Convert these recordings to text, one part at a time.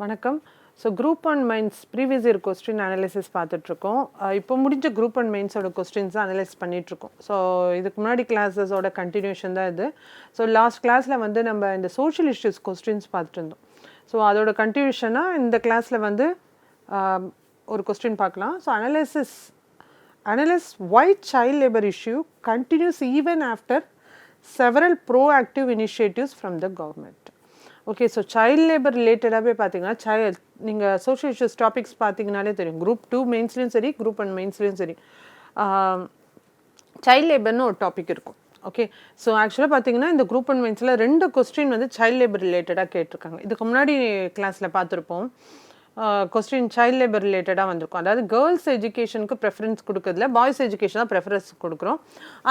வணக்கம். So group one mains previous year question analysis பார்த்துட்ருக்கோம். இப்போ முடிஞ்ச குரூப் ஒன் மெயின்ஸோட கொஸ்டின்ஸ் அனலைஸ் பண்ணிகிட்ருக்கோம். ஸோ இதுக்கு முன்னாடி கிளாஸஸோட கண்டினியூஷன் தான் இது. ஸோ லாஸ்ட் கிளாஸில் வந்து நம்ம இந்த சோஷியல் இஷ்யூஸ் கொஸ்டின்ஸ் பார்த்துட்டு இருந்தோம். ஸோ அதோட கண்டினியூஷனாக இந்த கிளாஸில் வந்து ஒரு கொஸ்டின் பார்க்கலாம். So analyze why child labor issue continues even after several proactive initiatives from the government. Okay, so child labour ரிலேட்டடாகவே பார்த்தீங்கன்னா நீங்கள் சோஷியல் இஷ்யூஸ் டாபிக்ஸ் பார்த்தீங்கனாலே தெரியும். குரூப் 2 மெயின்ஸ்லேயும் சரி, குரூப் 1 மெயின்ஸ்லேயும் சரி, சைல்ட் லேபர்னு ஒரு டாபிக் இருக்கும். ஓகே, ஸோ ஆக்சுவலாக பார்த்தீங்கன்னா இந்த குரூப் 1 மெயின்ஸில் 2 கொஸ்டின் வந்து சைல்ட் லேபர் ரிலேட்டடாக கேட்டிருக்காங்க. இதுக்கு முன்னாடி கிளாஸில் பார்த்துருப்போம். கொஸ்டின் சைல்ட் லேபர் ரிலேட்டடாக வந்திருக்கும். அதாவது கேர்ள்ஸ் எஜுகேஷனுக்கு ப்ரெஃபரன்ஸ் கொடுக்கறதுல பாய்ஸ் எஜுகேஷன் தான் ப்ரெஃபரன்ஸ் கொடுக்குறோம்.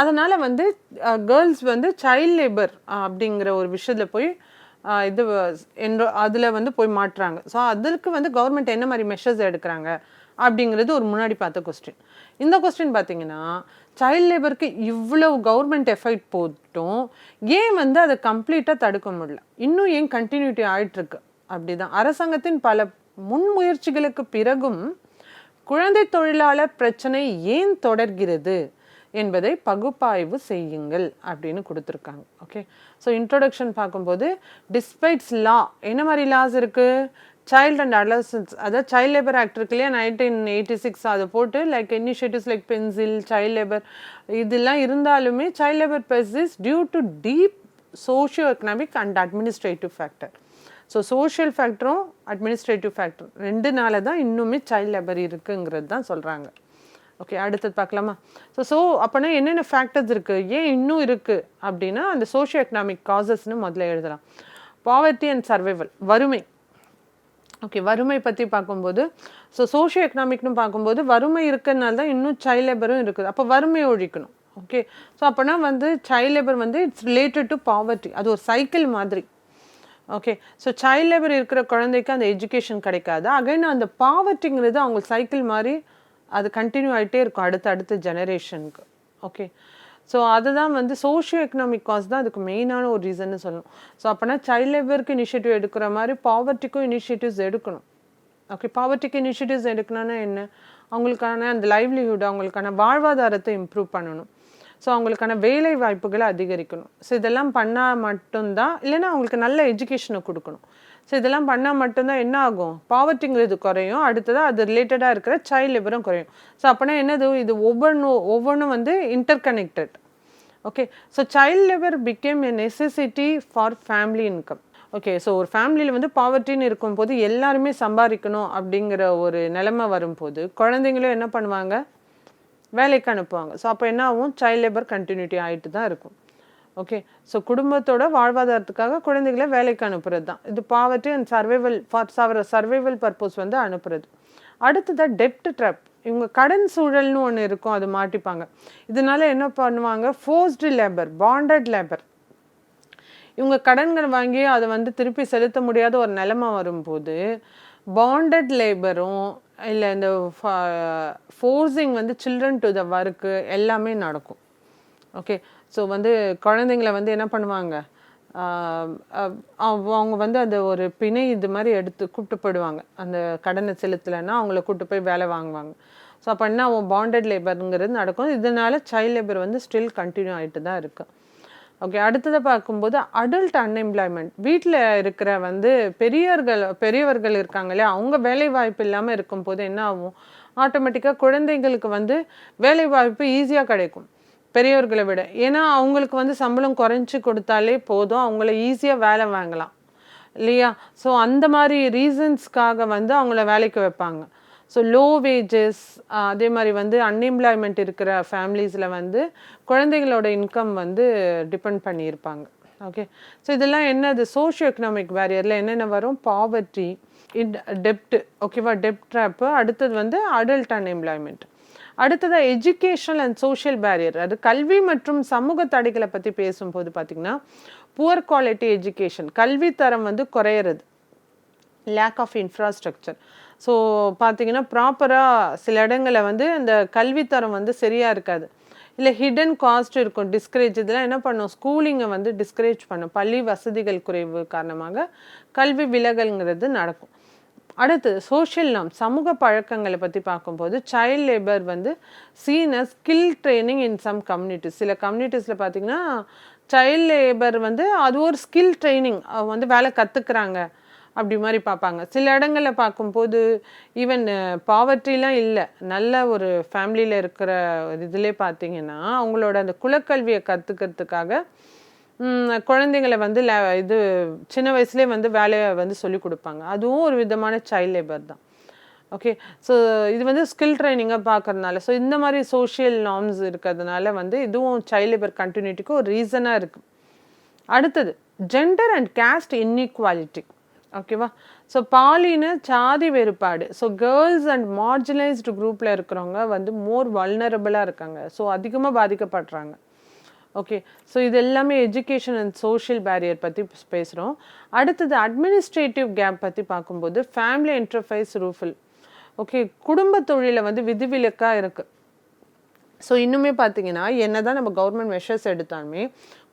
அதனால் வந்து கேர்ள்ஸ் வந்து சைல்ட் லேபர் அப்படிங்கிற ஒரு விஷயத்தில் போய் அதில் வந்து போய் மாட்டுறாங்க. ஸோ அதுக்கு வந்து கவர்மெண்ட் என்ன மாதிரி மெஷர்ஸ் எடுக்கிறாங்க அப்படிங்கிறது ஒரு முன்னாடி பார்த்த கொஸ்டின். இந்த கொஸ்டின் பார்த்தீங்கன்னா சைல்ட் லேபருக்கு இவ்வளவு கவர்மெண்ட் எஃபெக்ட் போட்டும் ஏன் வந்து அதை கம்ப்ளீட்டாக தடுக்க முடியல, இன்னும் ஏன் கண்டினியூட்டி ஆகிட்டுருக்கு அப்படிதான். அரசாங்கத்தின் பல முன்முயற்சிகளுக்கு பிறகும் குழந்தை தொழிலாளர் பிரச்சனை ஏன் தொடர்கிறது என்பதை பகுப்பாய்வு செய்யுங்கள் அப்படின்னு கொடுத்துருக்காங்க. ஓகே, ஸோ இன்ட்ரோடக்ஷன் பார்க்கும்போது டிஸ்பைட்ஸ் லா என்ன மாதிரி லாஸ் இருக்குது, சைல்ட் அண்ட் அடலசன்ஸ், அதாவது சைல்ட் லேபர் ஆக்ட் இருக்கு இல்லையா 1986, அதை போட்டு like initiatives like pencil child labour இதெல்லாம் இருந்தாலுமே child labour persist due to deep socio economic and administrative factor. So social ஃபேக்டரும் அட்மினிஸ்ட்ரேட்டிவ் ஃபேக்டர் ரெண்டுனால தான் இன்னுமே சைல்ட் லேபர் இருக்குங்கிறது தான் சொல்கிறாங்க. ஓகே, அடுத்தது பார்க்கலாமா? ஸோ அப்போனா என்னென்ன ஃபேக்டர்ஸ் இருக்குது, ஏன் இன்னும் இருக்குது அப்படின்னா அந்த சோஷியோ எக்கனாமிக் காசஸ்ன்னு முதல்ல எழுதலாம். பாவர்ட்டி அண்ட் சர்வைவல், வறுமை. ஓகே, வறுமை பற்றி பார்க்கும்போது சோஷியோ எக்கனாமிக்னு பார்க்கும்போது வறுமை இருக்கிறதுனால தான் இன்னும் சைல்ட் லேபரும் இருக்குது. அப்போ வறுமையை ஒழிக்கணும். ஓகே, ஸோ அப்போனா வந்து சைல்ட் லேபர் வந்து இட்ஸ் ரிலேட்டட் டு பாவர்ட்டி, அது ஒரு சைக்கிள் மாதிரி. ஓகே, ஸோ சைல்ட் லேபர் இருக்கிற குழந்தைக்கு அந்த எஜுகேஷன் கிடைக்காது. அகைன் அந்த பாவர்ட்டிங்கிறது அவங்க சைக்கிள் மாதிரி அது கண்டினியூ ஆகிட்டே இருக்கும் அடுத்த ஜெனரேஷனுக்கு. ஓகே, ஸோ அதுதான் வந்து சோஷியோ எக்கனாமிக் காஸ் தான் அதுக்கு மெயினான ஒரு ரீசன்னு சொல்லணும். ஸோ அப்போனா சைல்ட் லேபருக்கு இனிஷியேட்டிவ் எடுக்கிற மாதிரி பாவர்ட்டிக்கும் இனிஷியேட்டிவ்ஸ் எடுக்கணும். ஓகே, பாவர்ட்டிக்கு இனிஷியேட்டிவ்ஸ் எடுக்கணும்னா என்ன, அவங்களுக்கான அந்த லைவ்லிஹுட், அவங்களுக்கான வாழ்வாதாரத்தை இம்ப்ரூவ் பண்ணணும். ஸோ அவங்களுக்கான வேலை வாய்ப்புகளை அதிகரிக்கணும். ஸோ இதெல்லாம் பண்ணால் மட்டும்தான், இல்லைன்னா அவங்களுக்கு நல்ல எஜுகேஷனை கொடுக்கணும். ஸோ இதெல்லாம் பண்ணால் மட்டும்தான் என்ன ஆகும், பாவர்ட்டிங்கிறது குறையும், அடுத்ததாக அது ரிலேட்டடாக இருக்கிற சைல்ட் லேபரும் குறையும். ஸோ அப்போனா என்னது, இது ஒவ்வொன்றும் வந்து inter connected. Okay, so child labour became a necessity for family income. Okay, so ஒரு ஃபேமிலியில் வந்து பாவர்ட்டின்னு இருக்கும்போது எல்லாருமே சம்பாதிக்கணும் அப்படிங்கிற ஒரு நிலைமை வரும்போது குழந்தைங்களும் என்ன பண்ணுவாங்க, வேலைக்கு அனுப்புவாங்க. ஸோ அப்போ என்ன ஆகும், சைல்ட் லேபர் கண்டினியூட்டி ஆகிட்டு தான் இருக்கும். ஓகே, ஸோ குடும்பத்தோட வாழ்வாதாரத்துக்காக குழந்தைகளை வேலைக்கு அனுப்புறது தான் இது பாவர்ட்டி அண்ட் சர்வைவல் பர்பஸ் வந்து அனுப்புறது. அடுத்ததாக டெப்ட் ட்ராப், இவங்க கடன் சூழல்னு ஒன்று இருக்கும், அது மாட்டிப்பாங்க. இதனால என்ன பண்ணுவாங்க, ஃபோர்ஸ்டு லேபர், பாண்டட் லேபர். இவங்க கடன்கள் வாங்கி அதை வந்து திருப்பி செலுத்த முடியாத ஒரு நிலைமை வரும்போது பாண்டட் லேபரும் இல்லை இந்த ஃபோர்ஸிங் வந்து சில்ட்ரன் டு த ஒர்க்கு எல்லாமே நடக்கும். ஓகே, ஸோ வந்து குழந்தைங்கள வந்து என்ன பண்ணுவாங்க, அவங்க வந்து அந்த ஒரு பிணை இது மாதிரி எடுத்து கூப்பிட்டு போயிடுவாங்க. அந்த கடனை செலுத்தலைன்னா அவங்கள கூப்பிட்டு போய் வேலை வாங்குவாங்க. ஸோ அப்போ என்ன அவன் பாண்டட் லேபருங்கிறது நடக்கும். இதனால சைல்ட் லேபர் வந்து ஸ்டில் கண்டினியூ ஆகிட்டு தான் இருக்குது. ஓகே, அடுத்ததை பார்க்கும்போது அடல்ட் அன்எம்ப்ளாய்மெண்ட், வீட்டில் இருக்கிற வந்து பெரியவர்கள் இருக்காங்க இல்லையா, அவங்க வேலை வாய்ப்பு இல்லாமல் இருக்கும்போது என்ன ஆகும், ஆட்டோமேட்டிக்காக குழந்தைங்களுக்கு வந்து வேலை வாய்ப்பு ஈஸியாக கிடைக்கும் பெரியவர்களை விட. ஏன்னா அவங்களுக்கு வந்து சம்பளம் குறைஞ்சி கொடுத்தாலே போதும், அவங்கள ஈஸியாக வேலை வாங்கலாம் இல்லையா. ஸோ அந்த மாதிரி ரீசன்ஸ்க்காக வந்து அவங்கள வேலைக்கு வைப்பாங்க. ஸோ லோ வேஜஸ், அதே மாதிரி வந்து அன்எம்ப்ளாய்மெண்ட் இருக்கிற ஃபேமிலிஸில் வந்து குழந்தைகளோட இன்கம் வந்து டிபெண்ட் பண்ணியிருப்பாங்க. ஓகே, ஸோ இதெல்லாம் என்னது, சோஷியோ எக்கனாமிக் பேரியரில் என்னென்ன வரும், பாவர்ட்டி, டெப்ட். ஓகேவா, டெப்ட் ட்ராப்பு. அடுத்தது வந்து அடல்ட் அன்எம்ப்ளாய்மெண்ட். அடுத்ததாக எஜுகேஷனல் அண்ட் சோஷியல் பேரியர், அது கல்வி மற்றும் சமூக தடைகளை பற்றி பேசும்போது பார்த்திங்கன்னா புவர் குவாலிட்டி எஜுகேஷன், கல்வி தரம் வந்து குறையிறது, லேக் ஆஃப் இன்ஃப்ராஸ்ட்ரக்சர். ஸோ பார்த்திங்கன்னா ப்ராப்பராக சில இடங்களில் வந்து அந்த கல்வித்தரம் வந்து சரியாக இருக்காது, இல்லை ஹிடன் காஸ்ட் இருக்கும், டிஸ்கரேஜ். இதெல்லாம் என்ன பண்ணும், ஸ்கூலிங்கை வந்து டிஸ்கரேஜ் பண்ணும். பள்ளி வசதிகள் குறைவு காரணமாக கல்வி விலகல்ங்கிறது நடக்கும். அடுத்து சோஷியல் நார்ம், சமூக பழக்கங்களை பற்றி பார்க்கும்போது சைல்ட் லேபர் வந்து seen as skill training in some communities. சில கம்யூனிட்டிஸில் பார்த்தீங்கன்னா சைல்ட் லேபர் வந்து அது ஒரு ஸ்கில் ட்ரைனிங், வந்து வேலை கற்றுக்குறாங்க அப்படி மாதிரி பார்ப்பாங்க. சில இடங்களில் பார்க்கும்போது ஈவன் பாவர்ட்டிலாம் இல்லை, நல்ல ஒரு ஃபேமிலியில் இருக்கிற இதிலே பார்த்தீங்கன்னா அவங்களோட அந்த குலக்கல்வியை கற்றுக்கிறதுக்காக குழந்தைங்களை வந்து இது சின்ன வயசுலேயே வந்து வேலையை வந்து சொல்லிக் கொடுப்பாங்க. அதுவும் ஒரு விதமான சைல்ட் லேபர் தான். ஓகே, ஸோ இது வந்து ஸ்கில் ட்ரைனிங்காக பார்க்கறதுனால, ஸோ இந்த மாதிரி சோஷியல் நார்ம்ஸ் இருக்கிறதுனால வந்து இதுவும் சைல்ட் லேபர் கண்டினியூட்டிக்கு ஒரு ரீசனாக இருக்குது. அடுத்தது ஜெண்டர் அண்ட் கேஸ்ட் இன்இக்வாலிட்டி. ஓகேவா, ஸோ பாலின சாதி வேறுபாடு. ஸோ கேர்ள்ஸ் அண்ட் மார்ஜினைஸ்டு குரூப்பில் இருக்கிறவங்க வந்து மோர் வல்னரபிளாக இருக்காங்க, ஸோ அதிகமாக பாதிக்கப்படுறாங்க. ஓகே, ஸோ இது எல்லாமே எஜுகேஷன் அண்ட் சோஷியல் பேரியர் பற்றி பேசுகிறோம். அடுத்தது அட்மினிஸ்ட்ரேட்டிவ் கேப் பற்றி பார்க்கும்போது ஃபேமிலி இன்டர்ஃபேஸ் ரூஃபில். ஓகே, குடும்ப தொழிலில் வந்து விதிவிலக்காக இருக்குது. ஸோ இன்னுமே பார்த்தீங்கன்னா என்ன தான் நம்ம கவர்மெண்ட் மெஷர்ஸ் எடுத்தாலுமே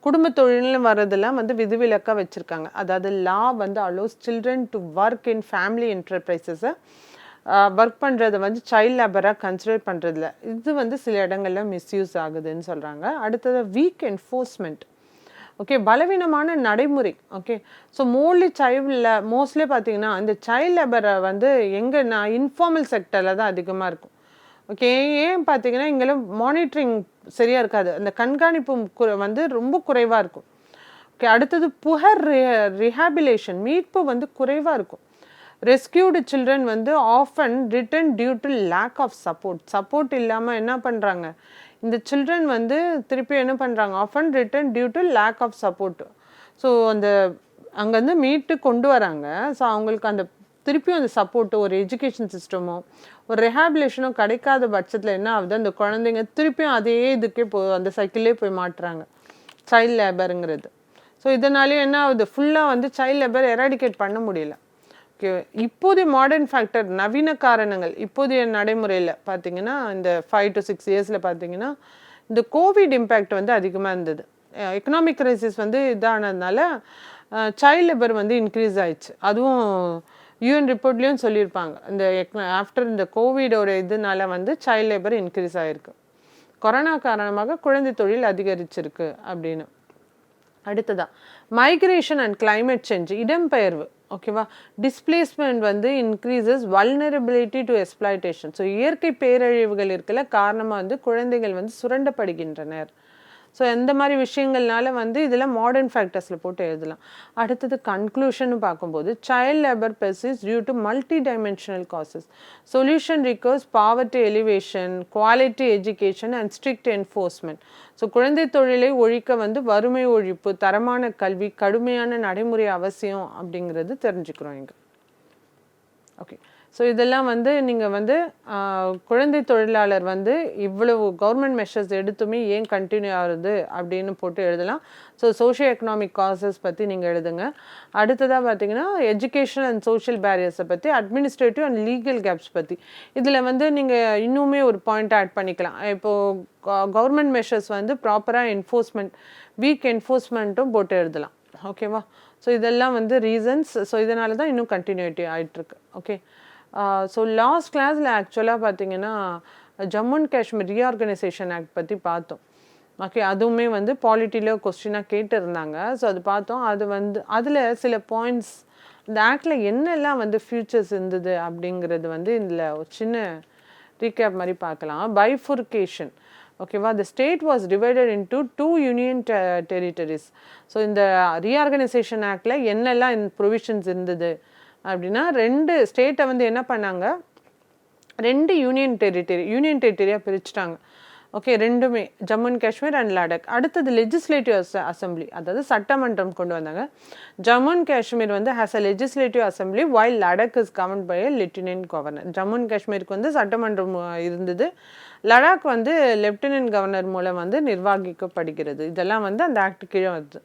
குடும்ப தொழில்னு வர்றதெல்லாம் வந்து விதிவிலக்காக வச்சுருக்காங்க. அதாவது லா வந்து allows children to work in family என்டர்பிரைசஸை ஒர்க் பண்ணுறதை வந்து சைல்ட் லேபராக கன்சிடர் பண்ணுறதில்ல. இது வந்து சில இடங்களில் மிஸ்யூஸ் ஆகுதுன்னு சொல்கிறாங்க. அடுத்தது வீக் என்ஃபோர்ஸ்மெண்ட். ஓகே, பலவீனமான நடைமுறை. ஓகே, ஸோ மோஸ்ட்லி பார்த்தீங்கன்னா இந்த சைல்ட் லேபரை வந்து எங்கன்னா இன்ஃபார்மல் செக்டரில் தான் அதிகமாக இருக்கும். ஓகே, ஏன் பார்த்தீங்கன்னா இங்கெல்லாம் மானிட்டரிங் சரியாக இருக்காது, அந்த கண்காணிப்பு வந்து ரொம்ப குறைவாக இருக்கும். ஓகே, அடுத்தது புகர் ரிஹாபிலேஷன், மீட்பு வந்து குறைவாக இருக்கும். ரெஸ்கியூடு சில்ட்ரன் வந்து often return due to lack of support இல்லாமல் என்ன பண்ணுறாங்க இந்த சில்ட்ரன் வந்து திருப்பி என்ன பண்ணுறாங்க, often return due to lack of support. So அந்த அங்கேருந்து மீட்டு கொண்டு வராங்க. ஸோ அவங்களுக்கு அந்த திருப்பியும் அந்த சப்போர்ட்டு, ஒரு எஜுகேஷன் சிஸ்டமோ ஒரு ரெஹாபிலேஷனோ கிடைக்காத பட்சத்தில் என்ன ஆகுது, அந்த குழந்தைங்க திருப்பியும் அதே இதுக்கே அந்த சைக்கிள்லேயே போய் மாட்டுறாங்க, சைல்ட் லேபருங்கிறது. ஸோ இதனாலேயே என்ன ஆகுது, ஃபுல்லாக வந்து சைல்ட் லேபர் எராடிகேட் பண்ண முடியல. ஓகே, இப்போதைய மாடர்ன் ஃபேக்டர், நவீன காரணங்கள் இப்போதைய நடைமுறையில் பார்த்தீங்கன்னா இந்த 5 to 6 இயர்ஸில் பார்த்தீங்கன்னா இந்த கோவிட் இம்பேக்ட் வந்து அதிகமாக இருந்தது. எக்கனாமிக் கிரைசிஸ் வந்து இதானதுனால சைல்ட் லேபர் வந்து இன்க்ரீஸ் ஆயிடுச்சு. அதுவும் யூஎன் ரிப்போர்ட்லேயும் சொல்லியிருப்பாங்க, இந்த ஆஃப்டர் இந்த கோவிடோட இதனால வந்து சைல்ட் லேபர் இன்க்ரீஸ் ஆகிருக்கு, கொரோனா காரணமாக குழந்தை தொழில் அதிகரிச்சிருக்கு அப்படின்னு. அடுத்ததான் மைக்ரேஷன் அண்ட் கிளைமேட் சேஞ்ச், இடம்பெயர்வு. ஓகேவா, டிஸ்பிளேஸ்மெண்ட் வந்து increases vulnerability to exploitation. So இயற்கை பேரழிவுகள் இருக்கல காரணமாக வந்து குழந்தைகள் வந்து சுரண்டப்படுகின்றனர். ஸோ இந்த மாதிரி விஷயங்கள்னால வந்து இதில் மாடர்ன் ஃபேக்டர்ஸில் போட்டு எழுதலாம். அடுத்தது கன்க்ளூஷன் பார்க்கும்போது child labour persist due to multi dimensional causes. Solution requires poverty alleviation, quality education and strict enforcement. So குழந்தை தொழிலை ஒழிக்க வந்து வறுமை ஒழிப்பு, தரமான கல்வி, கடுமையான நடைமுறை அவசியம் அப்படிங்கிறது தெரிஞ்சுக்கிறோம் இங்கே. ஓகே, ஸோ இதெல்லாம் வந்து நீங்கள் வந்து குழந்தை தொழிலாளர் வந்து இவ்வளவு கவர்மெண்ட் மெஷர்ஸ் எடுத்துமே ஏன் கண்டினியூ ஆகுது அப்படின்னு போட்டு எழுதலாம். ஸோ சோஷியோ எக்கனாமிக் காசஸ் பற்றி நீங்கள் எழுதுங்க. அடுத்ததாக பார்த்தீங்கன்னா எஜுகேஷன் அண்ட் சோஷியல் பேரியர்ஸை பற்றி, அட்மினிஸ்ட்ரேட்டிவ் அண்ட் லீகல் கேப்ஸ் பற்றி. இதில் வந்து நீங்கள் இன்னுமே ஒரு பாயிண்ட் ஆட் பண்ணிக்கலாம். இப்போது கவர்மெண்ட் மெஷர்ஸ் வந்து ப்ராப்பராக என்ஃபோர்ஸ்மெண்ட், வீக் என்ஃபோர்ஸ்மெண்ட்டும் போட்டு எழுதலாம். ஓகேவா, ஸோ இதெல்லாம் வந்து ரீசன்ஸ். ஸோ இதனால தான் இன்னும் கண்டினியூட்டி ஆகிட்டுருக்கு. ஓகே, ஸோ லாஸ்ட் கிளாஸில் ஆக்சுவலாக பார்த்தீங்கன்னா Jammu and Kashmir reorganisation act பற்றி பார்த்தோம். ஓகே, அதுவுமே வந்து பாலிட்டியில் கொஸ்டினாக கேட்டிருந்தாங்க. ஸோ அது பார்த்தோம். அது வந்து அதில் சில பாயிண்ட்ஸ், இந்த ஆக்டில் என்னெல்லாம் வந்து ஃபியூச்சர்ஸ் இருந்தது அப்படிங்கிறது வந்து இதில் ஒரு சின்ன ரீகேப் மாதிரி பார்க்கலாம். பைஃபுர்கேஷன். ஓகேவா, the state was divided into 2 union territories. So இந்த ரீஆர்கனைசேஷன் ஆக்டில் என்னெல்லாம் ப்ரொவிஷன்ஸ் இருந்தது அப்படின்னா, 2 ஸ்டேட்டை வந்து என்ன பண்ணாங்க, 2 யூனியன் டெரிட்டரியாக பிரிச்சுட்டாங்க. ஓகே, ரெண்டுமே ஜம்மு அண்ட் காஷ்மீர் அண்ட் லடாக். அடுத்தது லெஜிஸ்லேட்டிவ் அசம்பிளி, அதாவது சட்டமன்றம் கொண்டு வந்தாங்க. ஜம்மு அண்ட் காஷ்மீர் வந்து has a legislative assembly while Ladakh is governed by a lieutenant governor. Jammu and காஷ்மீருக்கு வந்து சட்டமன்றம் இருந்தது, லடாக் வந்து லெப்டினன்ட் கவர்னர் மூலம் வந்து நிர்வகிக்கப்படுகிறது. இதெல்லாம் வந்து அந்த ஆக்ட் கீழே வருது.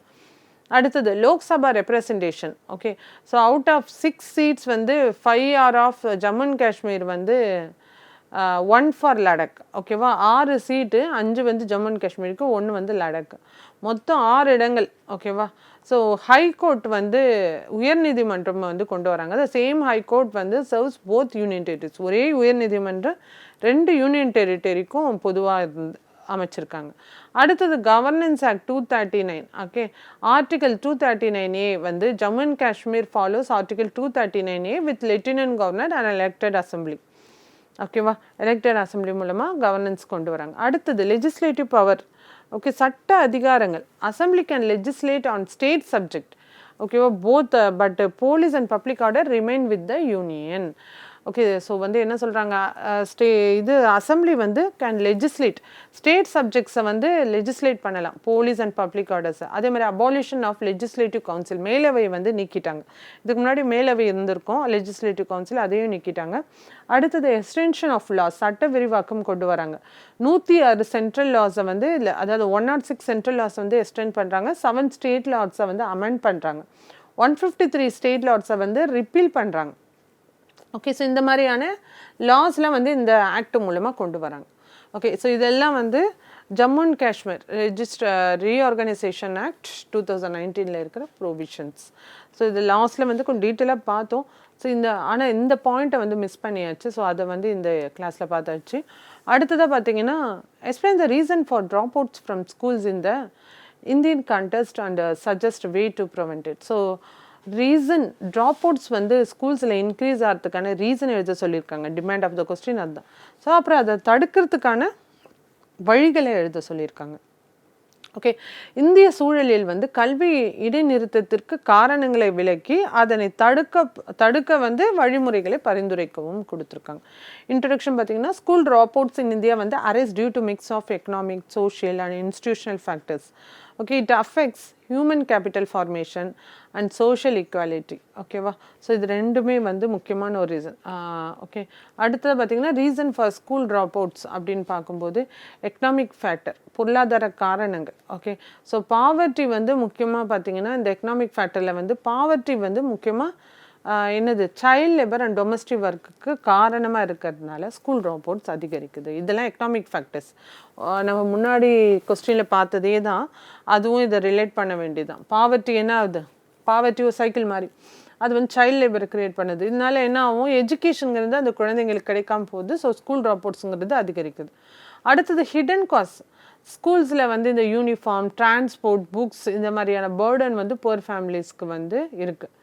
அடுத்தது Lok Sabha representation. Okay, so out of 6 seeds வந்து 5 R of Jammu and Kashmir வந்து ஒன் ஃபார் லடாக். ஓகேவா, 6 சீட்டு, 5 வந்து ஜம்மு அண்ட் காஷ்மீருக்கு, 1 வந்து லடாக், மொத்தம் 6 இடங்கள். ஓகேவா. ஸோ ஹைகோர்ட் வந்து உயர்நீதிமன்றம் வந்து கொண்டு வராங்க. அந்த சேம் ஹைகோர்ட் வந்து சர்வ்ஸ் போத் யூனியன் டெரிட்டரிஸ். ஒரே உயர்நீதிமன்றம் 2 யூனியன் டெரிட்டரிக்கும் பொதுவாக அமைச்சிருக்காங்க. அடுத்தது governance act 239. Okay, article 239A வந்து Jammu and Kashmir follows article 239A with lieutenant governor and elected assembly. ஓகேவா, எலெக்டட் அசம்பிளி மூலமாக கவர்னன்ஸ் கொண்டு வராங்க. அடுத்தது லெஜிஸ்லேட்டிவ் பவர். ஓகே, சட்ட அதிகாரங்கள். Assembly can legislate on state subject. ஓகேவா, both but police and public order remain with the union. Okay, so வந்து என்ன சொல்கிறாங்க, இது அசம்பிளி வந்து கேன் லெஜிஸ்லேட் ஸ்டேட் சப்ஜெக்ட்ஸை வந்து லெஜிஸ்லேட் பண்ணலாம், போலீஸ் அண்ட் பப்ளிக் ஆர்டர்ஸ். அதே மாதிரி அபாலிஷன் ஆஃப் லெஜிஸ்லேட்டிவ் கவுன்சில், மேலவையை வந்து நீக்கிட்டாங்க. இதுக்கு முன்னாடி மேலவை இருந்திருக்கும், லெஜிஸ்லேட்டிவ் கவுன்சில், அதையும் நீக்கிட்டாங்க. அடுத்தது எக்ஸ்டென்ஷன் ஆஃப் லாஸ், சட்ட விரிவாக்கம் கொண்டு வராங்க. 106 சென்ட்ரல் லாஸை வந்து அதாவது 106 சென்ட்ரல் லாஸ் வந்து எக்ஸ்டெண்ட் பண்ணுறாங்க. 7 ஸ்டேட் லாஸை வந்து அமெண்ட் பண்ணுறாங்க. 153 ஸ்டேட் லாஸை வந்து ரிப்பீல் பண்ணுறாங்க. ஓகே, ஸோ இந்த மாதிரியான லாஸ்லாம் வந்து இந்த ஆக்ட் மூலமாக கொண்டு வராங்க. ஓகே, ஸோ இதெல்லாம் வந்து Jammu and Kashmir reorganisation act 2019 இருக்கிற ப்ரொவிஷன்ஸ். ஸோ இது லாஸ்ட்டில் வந்து கொஞ்சம் டீட்டெயிலாக பார்த்தோம். ஸோ ஆனால் இந்த பாயிண்ட்டை வந்து மிஸ் பண்ணியாச்சு. ஸோ அதை வந்து இந்த கிளாஸில் பார்த்தாச்சு. அடுத்ததாக பார்த்தீங்கன்னா, explain the reason for drop outs from schools in the Indian context and suggest way to prevent it. So reason drop outs வந்து ஸ்கூல்ஸில் இன்க்ரீஸ் ஆகிறதுக்கான ரீசன் எழுத சொல்லியிருக்காங்க. டிமாண்ட் ஆஃப் த கொஸ்டின் அதுதான். ஸோ அப்புறம் அதை தடுக்கிறதுக்கான வழிகளை எழுத சொல்லியிருக்காங்க. ஓகே, இந்திய சூழலில் வந்து கல்வி இடைநிறுத்தத்திற்கு காரணங்களை விளக்கி அதனை தடுக்க வந்து வழிமுறைகளை பரிந்துரைக்கவும் கொடுத்துருக்காங்க. இன்ட்ரடக்ஷன் பார்த்தீங்கன்னா, school dropouts in India வந்து arise due to mix of economic, social and institutional factors. Okay, it affects human capital formation and social equality. ஓகேவா, ஸோ இது ரெண்டுமே வந்து முக்கியமான ஒரு ரீசன். ஓகே, அடுத்தது பார்த்திங்கன்னா, reason for school dropouts அப்படின்னு பார்க்கும்போது எக்கனாமிக் ஃபேக்டர், பொருளாதார காரணங்கள். ஓகே, ஸோ பாவர்ட்டி வந்து முக்கியமாக பார்த்திங்கன்னா, இந்த எக்கனாமிக் ஃபேக்டரில் வந்து பாவர்ட்டி வந்து முக்கியமாக என்னது சைல்ட் லேபர் அண்ட் டொமஸ்டிக் ஒர்க்குக்கு காரணமாக இருக்கிறதுனால ஸ்கூல் ட்ராப் அவுட்ஸ் அதிகரிக்குது. இதெல்லாம் எக்கனாமிக் ஃபேக்டர்ஸ். நம்ம முன்னாடி கொஸ்டினில் பார்த்ததே தான், அதுவும் இதை ரிலேட் பண்ண வேண்டியதுதான். பாவர்ட்டி என்ன ஆகுது, பாவர்ட்டி ஒரு சைக்கிள் மாதிரி, அது வந்து சைல்ட் லேபர் கிரியேட் பண்ணுது. இதனால என்ன ஆகும், எஜுகேஷனுங்கிறது அந்த குழந்தைங்களுக்கு கிடைக்காம போகுது. ஸோ ஸ்கூல் ட்ராப் அவுட்ஸுங்கிறது அதிகரிக்குது. அடுத்தது ஹிடன் காஸ்ட். ஸ்கூல்ஸில் வந்து இந்த யூனிஃபார்ம், டிரான்ஸ்போர்ட், புக்ஸ், இந்த மாதிரியான பேர்டன் வந்து புவர் ஃபேமிலிஸ்க்கு வந்து இருக்குது.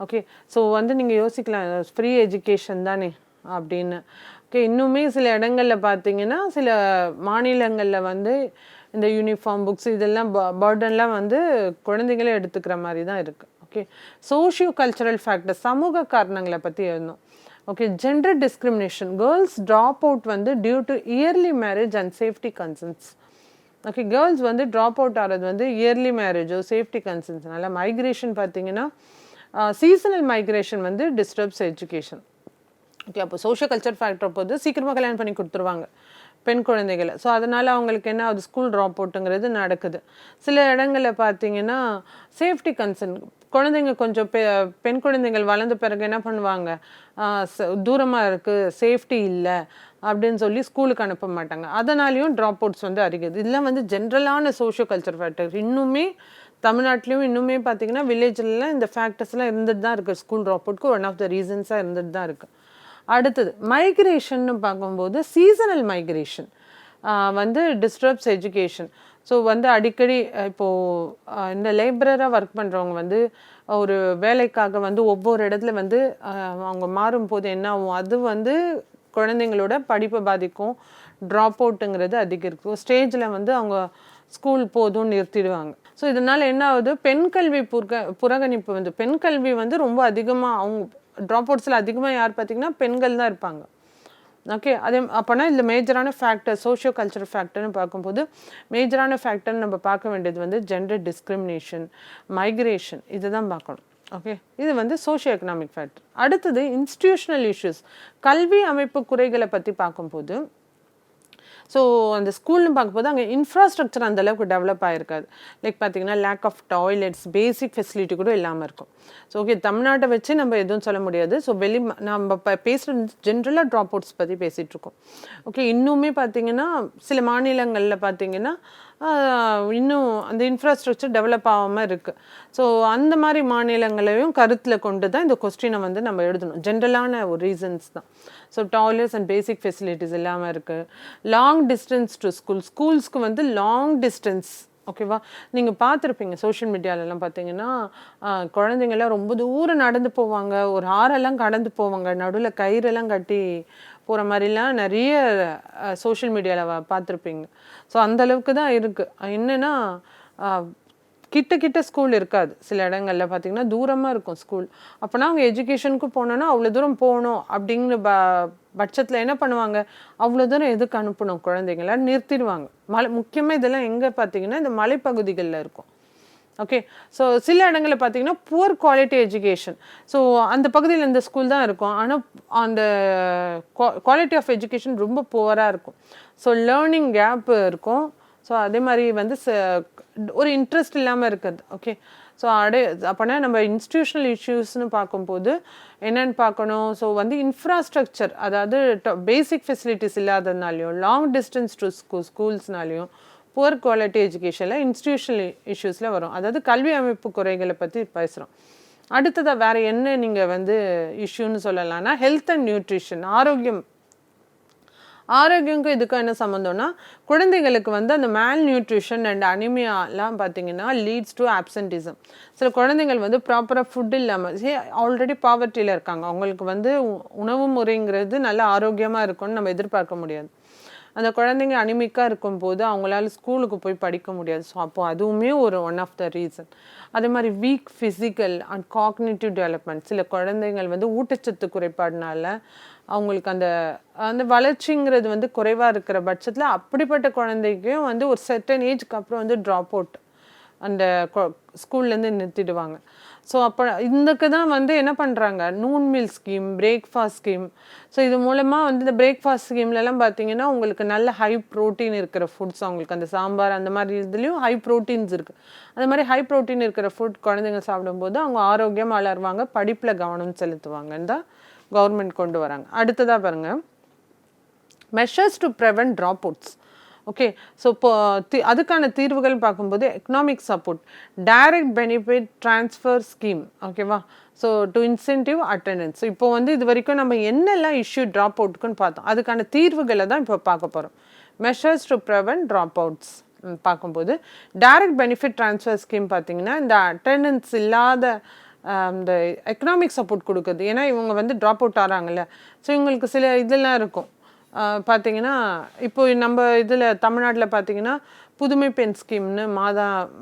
ஓகே, ஸோ வந்து நீங்கள் யோசிக்கலாம், ஃப்ரீ எஜுகேஷன் தானே அப்படின்னு. ஓகே, இன்னுமே சில இடங்களில் பார்த்தீங்கன்னா, சில மாநிலங்களில் வந்து இந்த யூனிஃபார்ம், புக்ஸ் இதெல்லாம் பேர்டன்லாம் வந்து குழந்தைங்களே எடுத்துக்கிற மாதிரி தான் இருக்குது. ஓகே, சோஷியோ கல்ச்சரல் ஃபேக்டர், சமூக காரணங்களை பற்றி எழுதணும். Okay, gender discrimination, girls drop out வந்து due to early marriage and safety concerns. Okay, girls வந்து ட்ராப் அவுட் ஆகிறது வந்து இயர்லி மேரேஜோ சேஃப்டி கன்சர்ன்ஸ்னால. மைக்ரேஷன் பார்த்தீங்கன்னா, சீசனல் மைக்ரேஷன் வந்து டிஸ்டர்ப்ஸ் எஜுகேஷன். ஓகே, அப்போ சோஷியல் கல்ச்சர் ஃபேக்டர் போது சீக்கிரமாக கல்யாணம் பண்ணி கொடுத்துருவாங்க பெண் குழந்தைகளை. ஸோ அதனால் அவங்களுக்கு என்ன ஆகுது, ஸ்கூல் ட்ராப் அவுட்டுங்கிறது நடக்குது. சில இடங்களில் பார்த்தீங்கன்னா சேஃப்டி கன்சர்ன், குழந்தைங்க கொஞ்சம் பெண் குழந்தைகள் வளர்ந்த பிறகு என்ன பண்ணுவாங்க, தூரமாக இருக்குது, சேஃப்டி இல்லை அப்படின்னு சொல்லி ஸ்கூலுக்கு அனுப்ப மாட்டாங்க. அதனாலையும் ட்ராப் அவுட்ஸ் வந்து அதிகது. இதெல்லாம் வந்து ஜென்ரலான சோஷியோ கல்ச்சர் ஃபேக்டர். இன்னுமே தமிழ்நாட்டிலையும் இன்னுமே பார்த்தீங்கன்னா வில்லேஜ்லாம் இந்த ஃபேக்டர்ஸ்லாம் இருந்துட்டு தான் இருக்குது. ஸ்கூல் ட்ராப் அவுட்க்கு ஒன் ஆஃப் த ரீசன்ஸாக இருந்துட்டு தான் இருக்குது. அடுத்தது மைக்ரேஷன் பார்க்கும்போது சீசனல் மைக்ரேஷன் வந்து டிஸ்டர்ப்ஸ் எஜுகேஷன். ஸோ வந்து அடிக்கடி இப்போது இந்த லேபரராக ஒர்க் பண்ணுறவங்க வந்து ஒரு வேலைக்காக வந்து ஒவ்வொரு இடத்துல வந்து அவங்க மாறும்போது என்ன ஆகும், அது வந்து குழந்தைங்களோட படிப்பை பாதிக்கும். ட்ராப் அவுட்டுங்கிறது அதிகரிக்கும். ஸ்டேஜில் வந்து அவங்க ஸ்கூல் போதும் நிறுத்திடுவாங்க. ஸோ இதனால் என்ன ஆகுது, பெண் கல்வி புறக்கணிப்பு வந்து பெண் கல்வி வந்து ரொம்ப அதிகமாக, அவங்க ட்ராப் அவுட்ஸில் அதிகமாக யார் பார்த்திங்கன்னா பெண்கள் தான் இருப்பாங்க. ஓகே, அதே அப்போனா இதில் மேஜரான ஃபேக்டர் சோஷியோ கல்ச்சரல் ஃபேக்டர்னு பார்க்கும்போது மேஜரான ஃபேக்டர்னு நம்ம பார்க்க வேண்டியது வந்து ஜெண்டர் டிஸ்கிரிமினேஷன், மைக்ரேஷன், இதை தான் பார்க்கணும். ஓகே, இது வந்து சோஷியோ எக்கனாமிக் ஃபேக்டர். அடுத்தது இன்ஸ்டிடியூஷனல் இஷ்யூஸ், கல்வி அமைப்பு குறைகளை பற்றி பார்க்கும்போது ஸோ அந்த ஸ்கூல்னு பார்க்கும்போது அங்கே இன்ஃப்ராஸ்ட்ரக்சர் அந்தளவுக்கு டெவலப் ஆகிருக்காது. லைக் பார்த்தீங்கன்னா lack of toilets, basic facility கூட இல்லாமல் இருக்கும். ஸோ ஓகே, தமிழ்நாட்டை வச்சு நம்ம எதுவும் சொல்ல முடியாது. ஸோ நம்ம பேசுகிறது ஜென்ரலாக ட்ராப் அவுட்ஸ் பற்றி பேசிகிட்ருக்கோம். ஓகே, இன்னுமே பார்த்தீங்கன்னா சில மாநிலங்களில் பார்த்தீங்கன்னா இன்னும் அந்த இன்ஃப்ராஸ்ட்ரக்சர் டெவலப் ஆகாமல் இருக்குது. ஸோ அந்த மாதிரி மாநிலங்களையும் கருத்தில் கொண்டு தான் இந்த கொஸ்டினை வந்து நம்ம எழுதணும். ஜென்ரலான ஒரு ரீசன்ஸ் தான். So toilets and basic facilities இல்லாமல் இருக்குது. லாங் டிஸ்டன்ஸ் டு ஸ்கூல்ஸ்க்கு வந்து லாங் டிஸ்டன்ஸ். ஓகேவா, நீங்கள் பார்த்துருப்பீங்க சோஷியல் மீடியாலெலாம் பார்த்தீங்கன்னா குழந்தைங்கள்லாம் ரொம்ப தூரம் நடந்து போவாங்க, ஒரு ஆறெல்லாம் கடந்து போவாங்க, நடுவில் கயிறெல்லாம் கட்டி போகிற மாதிரிலாம் நிறைய சோஷியல் மீடியாவில் பார்த்துருப்பீங்க. ஸோ அந்தளவுக்கு தான் இருக்குது. என்னென்னா கிட்ட கிட்ட ஸ்கூல் இருக்காது. சில இடங்களில் பார்த்திங்கன்னா தூரமாக இருக்கும் ஸ்கூல். அப்போனா அவங்க எஜுகேஷனுக்கு போனோன்னா அவ்வளோ தூரம் போகணும் அப்படிங்கிற பட்சத்தில் என்ன பண்ணுவாங்க, அவ்வளோ தூரம் எதுக்கு அனுப்பணும் குழந்தைங்கள நிறுத்திடுவாங்க. முக்கியமாக இதெல்லாம் எங்கே பார்த்தீங்கன்னா இந்த மலைப்பகுதிகளில் இருக்கும். ஓகே, ஸோ சில இடங்களில் பார்த்தீங்கன்னா புவர் குவாலிட்டி எஜுகேஷன். ஸோ அந்த பகுதியில் இந்த ஸ்கூல் தான் இருக்கும், ஆனால் அந்த குவாலிட்டி ஆஃப் எஜுகேஷன் ரொம்ப புவராக இருக்கும். ஸோ லேர்னிங் கேப் இருக்கும். ஸோ அதே மாதிரி வந்து ஒரு இன்ட்ரெஸ்ட் இல்லாமல் இருக்குது. ஓகே, ஸோ அப்போனா நம்ம இன்ஸ்டிடியூஷனல் இஷ்யூஸ்னு பார்க்கும்போது என்னென்னு பார்க்கணும். ஸோ வந்து இன்ஃப்ராஸ்ட்ரக்சர், அதாவது பேசிக் ஃபெசிலிட்டிஸ் இல்லாததுனாலையும், லாங் டிஸ்டன்ஸ் டு ஸ்கூல்ஸ்னாலையும், புவர் குவாலிட்டி எஜுகேஷனில் இன்ஸ்டிடியூஷனல் இஷ்யூஸில் வரும். அதாவது கல்வி அமைப்பு குறைகளை பற்றி பேசுகிறோம். அடுத்ததாக வேறு என்ன நீங்கள் வந்து இஷ்யூன்னு சொல்லலாம்னா ஹெல்த் அண்ட் நியூட்ரிஷன், ஆரோக்கியங்கும் இதுக்கும் என்ன சம்மந்தம்னா குழந்தைகளுக்கு வந்து அந்த மேல் நியூட்ரிஷன் அண்ட் அனிமியாலாம் பார்த்தீங்கன்னா லீட்ஸ் டு ஆப்சன்டிசம். சில குழந்தைகள் வந்து ப்ராப்பராக ஃபுட் இல்லாமல் ஆல்ரெடி பாவர்ட்டியில் இருக்காங்க, அவங்களுக்கு வந்து உணவு முறைங்கிறது நல்ல ஆரோக்கியமாக இருக்கும்னு நம்ம எதிர்பார்க்க முடியாது. அந்த குழந்தைங்க அனிமிக்காக இருக்கும்போது அவங்களால ஸ்கூலுக்கு போய் படிக்க முடியாது. ஸோ அப்போது அதுவுமே ஒரு ஒன் ஆஃப் த ரீசன். அதே மாதிரி week physical and cognitive development, சில குழந்தைங்கள் வந்து ஊட்டச்சத்து குறைபாடுனால அவங்களுக்கு அந்த அந்த வளர்ச்சிங்கிறது வந்து குறைவாக இருக்கிற பட்சத்தில் அப்படிப்பட்ட குழந்தைக்கும் வந்து ஒரு செர்டன் ஏஜ்க்கு அப்புறம் வந்து ட்ராப் அவுட் அந்த ஸ்கூல்லேருந்து நிறுத்திடுவாங்க. ஸோ அப்போ இதுக்கு தான் வந்து என்ன பண்ணுறாங்க, noon meal scheme, breakfast scheme. So இது மூலமாக வந்து இந்த பிரேக்ஃபாஸ்ட் ஸ்கீம்லலாம் பார்த்தீங்கன்னா உங்களுக்கு நல்ல ஹை ப்ரோட்டீன் இருக்கிற ஃபுட்ஸ், அவங்களுக்கு அந்த சாம்பார் அந்த மாதிரி இதுலேயும் ஹை ப்ரோட்டீன்ஸ் இருக்குது. அந்த மாதிரி ஹை ப்ரோட்டீன் இருக்கிற ஃபுட் குழந்தைங்க சாப்பிடும்போது அவங்க ஆரோக்கியமாக வளருவாங்க, படிப்பில் கவனம் செலுத்துவாங்கன்னு தான் கவர்மெண்ட் கொண்டு வராங்க. அடுத்ததாக பாருங்கள், measures to prevent drop outs. Okay, so இப்போ அதுக்கான தீர்வுகள் பார்க்கும்போது economic support, direct benefit transfer scheme. ஓகேவா, ஸோ டு இன்சென்டிவ் அட்டெண்டன்ஸ். இப்போ வந்து இது வரைக்கும் நம்ம என்னெல்லாம் இஷ்யூ ட்ராப் அவுட்டுக்குன்னு பார்த்தோம், அதுக்கான தீர்வுகளை தான் இப்போ பார்க்க போகிறோம். Measures to prevent drop outs பார்க்கும்போது டைரக்ட் பெனிஃபிட் ட்ரான்ஸ்ஃபர் ஸ்கீம் பார்த்தீங்கன்னா இந்த அட்டெண்டன்ஸ் இல்லாத இந்த எக்கனாமிக் சப்போர்ட் கொடுக்குது. ஏன்னா இவங்க வந்து ட்ராப் அவுட் ஆகிறாங்கல்ல, ஸோ இவங்களுக்கு சில இதெல்லாம் இருக்கும். பார்த்தீங்கன்னா இப்போ நம்ம இதில் தமிழ்நாட்டில் பார்த்தீங்கன்னா புதுமை பெண் ஸ்கீம்னு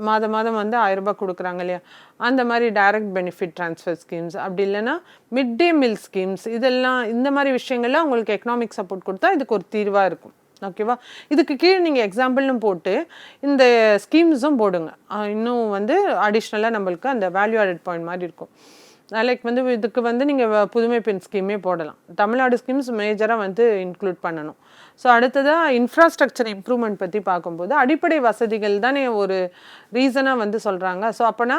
மாதம் வந்து 1000 ரூபாய் கொடுக்குறாங்க இல்லையா, அந்த மாதிரி டைரக்ட் பெனிஃபிட் ட்ரான்ஸ்ஃபர் ஸ்கீம்ஸ். அப்படி இல்லைன்னா மிட் டே மீல் ஸ்கீம்ஸ், இதெல்லாம் இந்த மாதிரி விஷயங்கள்லாம் உங்களுக்கு எக்கனாமிக் சப்போர்ட் கொடுத்தா இதுக்கு ஒரு தீர்வாக இருக்கும். ஓகேவா, இதுக்கு கீழே நீங்கள் எக்ஸாம்பிள்னு போட்டு இந்த ஸ்கீம்ஸும் போடுங்க, இன்னும் வந்து அடிஷ்னலாக நம்மளுக்கு அந்த வேல்யூ ஆடட் பாயிண்ட் மாதிரி இருக்கும். லைக் வந்து இதுக்கு வந்து நீங்கள் புதுமை பெண் ஸ்கீமே போடலாம். தமிழ்நாடு ஸ்கீம்ஸ் மேஜராக வந்து இன்க்ளூட் பண்ணணும். ஸோ அடுத்ததாக இன்ஃப்ராஸ்ட்ரக்சர் இம்ப்ரூவ்மெண்ட் பற்றி பார்க்கும்போது அடிப்படை வசதிகள் தானே ஒரு ரீசனாக வந்து சொல்கிறாங்க. ஸோ அப்போனா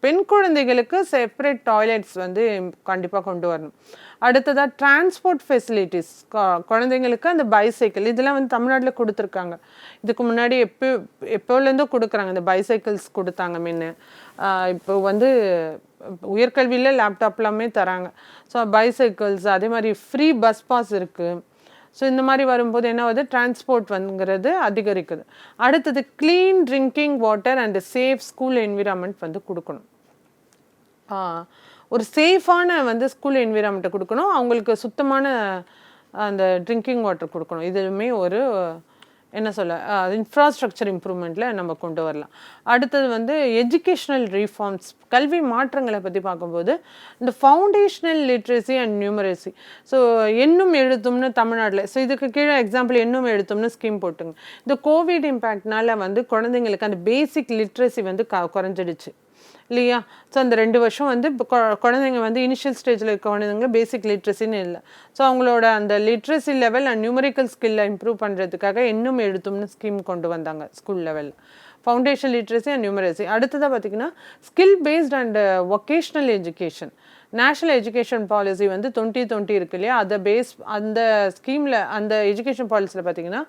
பெண் குழந்தைகளுக்கு செப்பரேட் டாய்லெட்ஸ் வந்து கண்டிப்பாக கொண்டு வரணும். அடுத்ததாக டிரான்ஸ்போர்ட் ஃபெசிலிட்டிஸ், குழந்தைங்களுக்கு அந்த பைசைக்கிள் இதெல்லாம் வந்து தமிழ்நாட்டில் கொடுத்துருக்காங்க. இதுக்கு முன்னாடி எப்போலேருந்தோ கொடுக்குறாங்க, இந்த பைசைக்கிள்ஸ் கொடுத்தாங்க முன்ன. இப்போ வந்து உயர்கல்வியில் லேப்டாப்லாமே தராங்க. ஸோ பைசைக்கிள்ஸ், அதே மாதிரி ஃப்ரீ பஸ் பாஸ் இருக்குது. ஸோ இந்த மாதிரி வரும்போது என்ன ஆகுது, டிரான்ஸ்போர்ட் வந்துங்கிறது அதிகரிக்குது. அடுத்தது clean drinking water and safe school environment வந்து கொடுக்கணும். ஒரு சேஃபான வந்து ஸ்கூல் என்விரான்மெண்ட்டை கொடுக்கணும், அவங்களுக்கு சுத்தமான அந்த ட்ரிங்கிங் வாட்டர் கொடுக்கணும். இதுவுமே ஒரு என்ன சொல்ல இன்ஃப்ராஸ்ட்ரக்சர் இம்ப்ரூவ்மெண்ட்டில் நம்ம கொண்டு வரலாம். அடுத்தது வந்து எஜுகேஷ்னல் ரீஃபார்ம்ஸ், கல்வி மாற்றங்களை பற்றி பார்க்கும்போது இந்த foundational literacy and numeracy. So எண்ணும் எழுத்தும்னு தமிழ்நாட்டில், ஸோ இதுக்கு கீழே எக்ஸாம்பிள் எண்ணும் எழுத்தும்னு ஸ்கீம் போட்டுங்க. இந்த கோவிட் இம்பேக்ட்னால வந்து குழந்தைங்களுக்கு அந்த பேசிக் லிட்ரஸி வந்து குறைஞ்சிடுச்சு. இல்லையா? ஸோ அந்த 2 வருஷம் வந்து இப்போ குழந்தைங்க வந்து இனிஷியல் ஸ்டேஜில் இருக்க குழந்தைங்க பேசிக் லிட்ரஸின்னு இல்லை. ஸோ அவங்களோட அந்த லிட்ரஸி லெவல் அண்ட் நியூமரிக்கல் ஸ்கில்லை இம்ப்ரூவ் பண்ணுறதுக்காக இன்னும் எழுத்தும்னு ஸ்கீம் கொண்டு வந்தாங்க ஸ்கூல் லெவலில். Foundation literacy and numeracy. அடுத்ததாக பார்த்திங்கன்னா skill based and vocational education. National education policy வந்து 2020 இருக்கு இல்லையா, அதை அந்த ஸ்கீமில் அந்த எஜுகேஷன் பாலிசியில் பார்த்தீங்கன்னா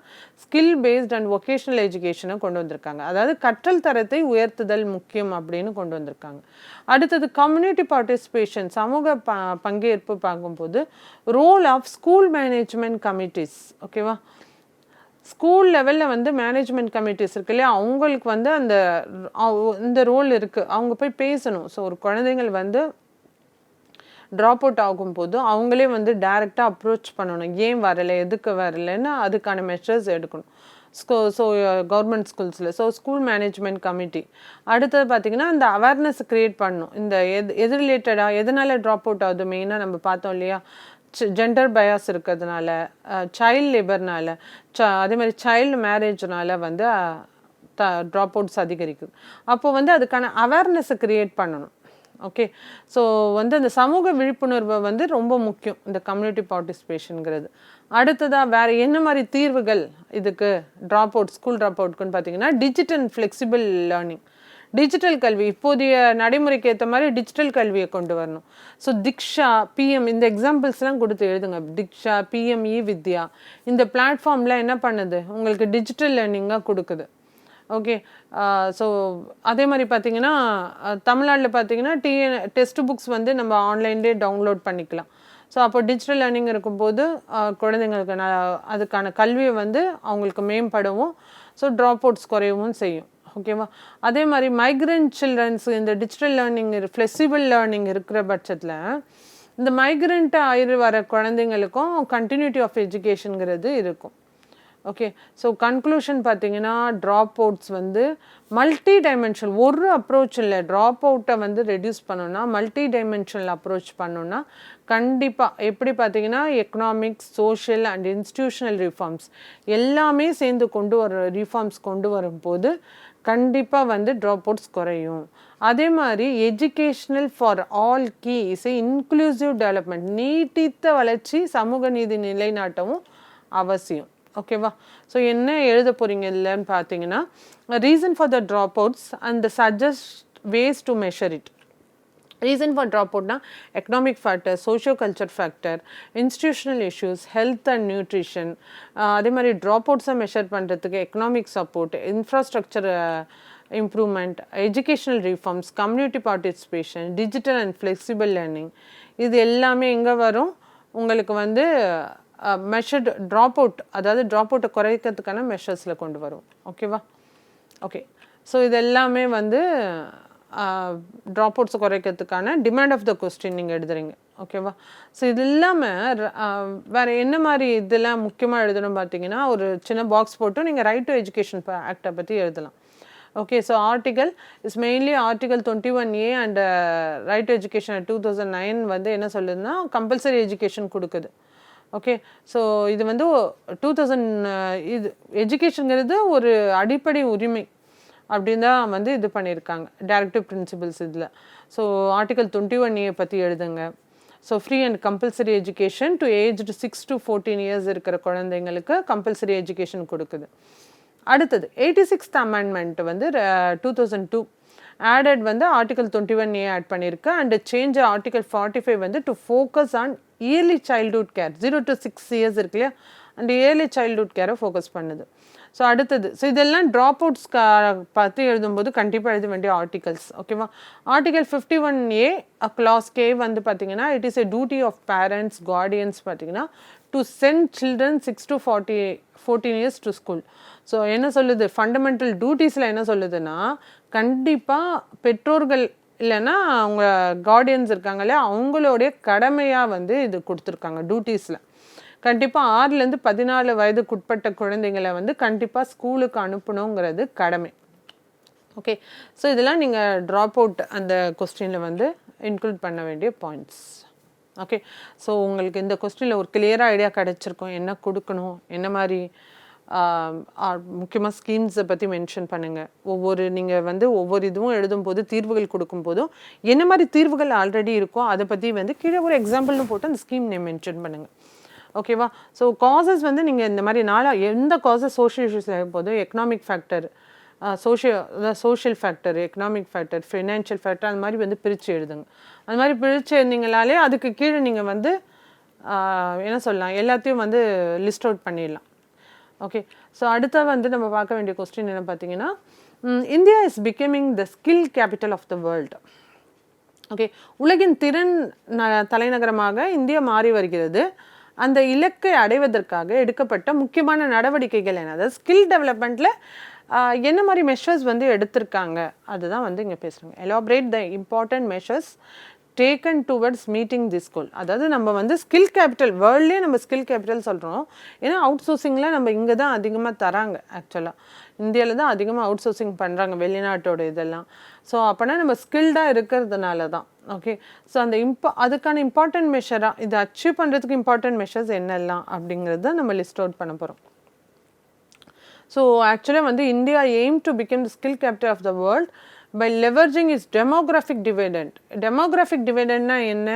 ஸ்கில் பேஸ்ட் அண்ட் வொக்கேஷ்னல் எஜுகேஷனை கொண்டு வந்திருக்காங்க. அதாவது கற்றல் தரத்தை உயர்த்துதல் முக்கியம் அப்படின்னு கொண்டு வந்திருக்காங்க. அடுத்தது கம்யூனிட்டி பார்ட்டிசிபேஷன், சமூக பங்கேற்பு பார்க்கும்போது role of school management committees. ஓகேவா? ஸ்கூல் லெவலில் வந்து மேனேஜ்மெண்ட் கமிட்டிஸ் இருக்கு இல்லையா, அவங்களுக்கு வந்து இந்த ரோல் இருக்குது. அவங்க போய் பேசணும். ஸோ ஒரு குழந்தைங்கள் வந்து ட்ராப் அவுட் ஆகும்போது அவங்களே வந்து டைரெக்டாக அப்ரோச் பண்ணணும். ஏன் வரலை, எதுக்கு வரலைன்னு அதுக்கான மெஷர்ஸ் எடுக்கணும். ஸோ கவர்மெண்ட் ஸ்கூல்ஸில் ஸ்கூல் மேனேஜ்மெண்ட் கமிட்டி. அடுத்தது பார்த்திங்கன்னா இந்த அவேர்னஸ் க்ரியேட் பண்ணணும். இந்த எது ரிலேட்டடாக எதனால் ட்ராப் அவுட் ஆகுது மெயினாக நம்ம பார்த்தோம் இல்லையா, ஜெண்டர் பயாஸ் இருக்கிறதுனால, சைல்டு லேபர்னால, அதே மாதிரி சைல்டு மேரேஜ்னால வந்து ட்ராப் அவுட்ஸ் அதிகரிக்குது. அப்போது வந்து அதுக்கான அவேர்னஸை க்ரியேட் பண்ணணும். ஓகே, ஸோ வந்து அந்த சமூக விழிப்புணர்வை வந்து ரொம்ப முக்கியம் இந்த கம்யூனிட்டி பார்ட்டிசிபேஷனுங்கிறது. அடுத்ததாக வேறு என்ன மாதிரி தீர்வுகள் இதுக்கு ஸ்கூல் ட்ராப் அவுட்க்குன்னு பார்த்தீங்கன்னா டிஜிட்டல் ஃப்ளெக்சிபிள் லேர்னிங், டிஜிட்டல் கல்வி. இப்போதைய நடைமுறைக்கு ஏற்ற மாதிரி டிஜிட்டல் கல்வியை கொண்டு வரணும். ஸோ திக்ஷா, பிஎம், இந்த எக்ஸாம்பிள்ஸ்லாம் கொடுத்து எழுதுங்க. திக்ஷா, பிஎம்இ வித்யா, இந்த பிளாட்ஃபார்ம்லாம் என்ன பண்ணுது, உங்களுக்கு டிஜிட்டல் லேர்னிங்காக கொடுக்குது. ஓகே, ஸோ அதே மாதிரி பார்த்தீங்கன்னா தமிழ்நாட்டில் பார்த்தீங்கன்னா டெக்ஸ்ட் புக்ஸ் வந்து நம்ம ஆன்லைன்லேயே டவுன்லோட் பண்ணிக்கலாம். ஸோ அப்போ டிஜிட்டல் லேர்னிங் இருக்கும்போது குழந்தைங்களுக்கு அதுக்கான கல்வியை வந்து அவங்களுக்கு மேம்படவும், ஸோ ட்ராப் அவுட்ஸ் குறையவும் செய்யும். ஓகேவா? அதே மாதிரி மைக்ரண்ட் சில்ட்ரன்ஸ் இந்த டிஜிட்டல் லேர்னிங் ஃப்ளெக்சிபிள் லேர்னிங் இருக்கிற பட்சத்தில் இந்த மைக்ரண்ட்டாக வர குழந்தைங்களுக்கும் கண்டினியூட்டி ஆஃப் எஜுகேஷனுங்கிறது இருக்கும். ஓகே, ஸோ கன்க்ளூஷன் பார்த்தீங்கன்னா ட்ராப் அவுட்ஸ் வந்து மல்டி டைமென்ஷனல் ஒரு அப்ரோச் இல்லை. ட்ராப் அவுட்டை வந்து ரெடியூஸ் பண்ணோன்னா மல்டி டைமென்ஷனல் அப்ரோச் பண்ணோன்னா கண்டிப்பாக எப்படி பார்த்தீங்கன்னா economics, social and institutional reforms எல்லாமே சேர்ந்து ரிஃபார்ம்ஸ் கொண்டு வரும்போது கண்டிப்பாக வந்து ட்ராப் அவுட்ஸ் குறையும். அதே மாதிரி educational for all key is inclusive development, நீட்டித்த வளர்ச்சி சமூக நீதி நிலைநாட்டவும் அவசியம். ஓகேவா? ஸோ என்ன எழுத போகிறீங்க இல்லைன்னு பார்த்தீங்கன்னா reason for the dropouts and suggest ways to measure it. Reason for ட்ராப் அவுட்னா economic factor, socio culture factor, institutional issues, health and nutrition. அதே மாதிரி ட்ராப் அவுட்ஸை மெஷர் பண்ணுறதுக்கு economic support, infrastructure improvement, educational reforms, community participation, digital and flexible learning. இது எல்லாமே எங்கே வரும், உங்களுக்கு வந்து மெஷர்டு ட்ராப் அவுட், அதாவது ட்ராப் அவுட்டை குறைக்கிறதுக்கான மெஷர்ஸில் கொண்டு வரும். ஓகேவா? ஓகே, ஸோ இது எல்லாமே வந்து drop அவுட்ஸை குறைக்கிறதுக்கான demand of the question நீங்கள் எழுதுறீங்க. ஓகேவா? ஸோ இது இல்லாமல் வேறு என்ன மாதிரி இதெல்லாம் முக்கியமாக எழுதணும் பார்த்தீங்கன்னா ஒரு சின்ன பாக்ஸ் போட்டு நீங்கள் ரைட் டு எஜுகேஷன் ஆக்டை பற்றி எழுதலாம். Okay, so article is mainly article 21A and right to education 2009 வந்து என்ன சொல்லுதுன்னா கம்பல்சரி எஜுகேஷன் கொடுக்குது. ஓகே, ஸோ இது வந்து 2000 இது எஜுகேஷனுங்கிறது ஒரு அடிப்படை உரிமை அப்படின்னு தான் வந்து இது பண்ணியிருக்காங்க டைரக்டிவ் பிரின்சிபிள்ஸ் இதில். ஸோ ஆர்டிகல் 21A பற்றி எழுதுங்க. So free and compulsory education to aged 6 to 14 years இருக்கிற குழந்தைங்களுக்கு கம்பல்சரி எஜுகேஷன் கொடுக்குது. அடுத்தது 86th அமெண்ட்மெண்ட் வந்து 2002 ஆடட் வந்து ஆர்டிகல் 21A ஆட் பண்ணியிருக்கு அண்ட் சேஞ்ச் ஆர்டிகல் 45 வந்து to focus on early childhood care. 0 to 6 years இருக்கு இல்லையா, அந்த இயர்லி சைல்ட்ஹுட் கேரை ஃபோக்கஸ் பண்ணுது. ஸோ அடுத்தது இதெல்லாம் ட்ராப் அவுட்ஸ் பற்றி எழுதும்போது கண்டிப்பாக எழுத வேண்டிய ஆர்டிகல்ஸ். ஓகேவா? ஆர்டிகல் 51A clause K வந்து பார்த்தீங்கன்னா it is a duty of parents guardians பார்த்தீங்கன்னா to send children 6 to 14 years to school. So என்ன சொல்லுது, ஃபண்டமெண்டல் டியூட்டிஸில் என்ன சொல்லுதுன்னா கண்டிப்பாக பெற்றோர்கள் இல்லைன்னா அவங்க கார்டியன்ஸ் இருக்காங்க இல்லையா, அவங்களுடைய கடமையாக வந்து இது கொடுத்துருக்காங்க டியூட்டிஸில். கண்டிப்பாக 6 to 14 வயதுக்குட்பட்ட குழந்தைங்களை வந்து கண்டிப்பாக ஸ்கூலுக்கு அனுப்பணுங்கிறது கடமை. ஓகே, ஸோ இதெல்லாம் நீங்கள் ட்ராப் அவுட் அந்த கொஸ்டினில் வந்து இன்க்ளூட் பண்ண வேண்டிய பாயிண்ட்ஸ். ஓகே, ஸோ உங்களுக்கு இந்த கொஸ்டினில் ஒரு கிளியராக ஐடியா கிடச்சிருக்கும் என்ன கொடுக்கணும், என்ன மாதிரி முக்கியமாக ஸ்கீம்ஸை பற்றி மென்ஷன் பண்ணுங்கள். நீங்கள் வந்து ஒவ்வொரு இதுவும் எழுதும்போது தீர்வுகள் கொடுக்கும்போதும் என்ன மாதிரி தீர்வுகள் ஆல்ரெடி இருக்கோ அதை பற்றி வந்து கீழே ஒரு எக்ஸாம்பிள்னு போட்டு அந்த ஸ்கீம் நேம் மென்ஷன் பண்ணுங்கள். ஓகேவா? ஸோ காசஸ் வந்து நீங்கள் இந்த மாதிரி எந்த காசஸ் சோஷியல் இஷ்யூஸ் போதும் economic factor, social factor, economic factor, financial factor, அந்த மாதிரி வந்து பிரித்து எழுதுங்க. அந்த மாதிரி பிரித்து எழுதிங்களாலே அதுக்கு கீழே நீங்கள் வந்து என்ன சொல்லலாம், எல்லாத்தையும் வந்து லிஸ்ட் அவுட் பண்ணிடலாம். ஓகே, ஸோ அடுத்த வந்து நம்ம பார்க்க வேண்டிய கொஸ்டின் என்ன பார்த்தீங்கன்னா, India is becoming the skill capital of the world. Okay, உலகின் திறன் தலைநகரமாக இந்தியா மாறி வருகிறது. அந்த இலக்கை அடைவதற்காக எடுக்கப்பட்ட முக்கியமான நடவடிக்கைகள் என்ன, அதாவது ஸ்கில் டெவலப்மெண்ட்டில் என்ன மாதிரி மெஷர்ஸ் வந்து எடுத்திருக்காங்க அதுதான் வந்து இங்கே பேசுகிறாங்க. Elaborate the important measures taken towards meeting this கோல். அதாவது நம்ம வந்து ஸ்கில் கேபிட்டல், வேர்ல்ட்லேயே நம்ம ஸ்கில் கேபிட்டல் சொல்கிறோம். ஏன்னா அவுட் சோர்சிங்கில் நம்ம இங்கே தான் அதிகமாக தராங்க. ஆக்சுவலாக இந்தியாவில் தான் அதிகமாக அவுட் சோர்சிங் பண்ணுறாங்க, வெளிநாட்டோட இதெல்லாம். ஸோ அப்போனா நம்ம ஸ்கில்டாக இருக்கிறதுனால தான். ஓகே, ஸோ அந்த அதுக்கான இம்பார்ட்டன்ட் மெஷராக இதை அச்சீவ் பண்ணுறதுக்கு இம்பார்ட்டன்ட் மெஷர்ஸ் என்னெல்லாம் அப்படிங்கிறது தான் நம்ம லிஸ்ட் அவுட் பண்ண போகிறோம். ஸோ ஆக்சுவலாக வந்து India aim to become the skill capital of the world by leveraging its demographic dividend. demographic dividendனா என்ன,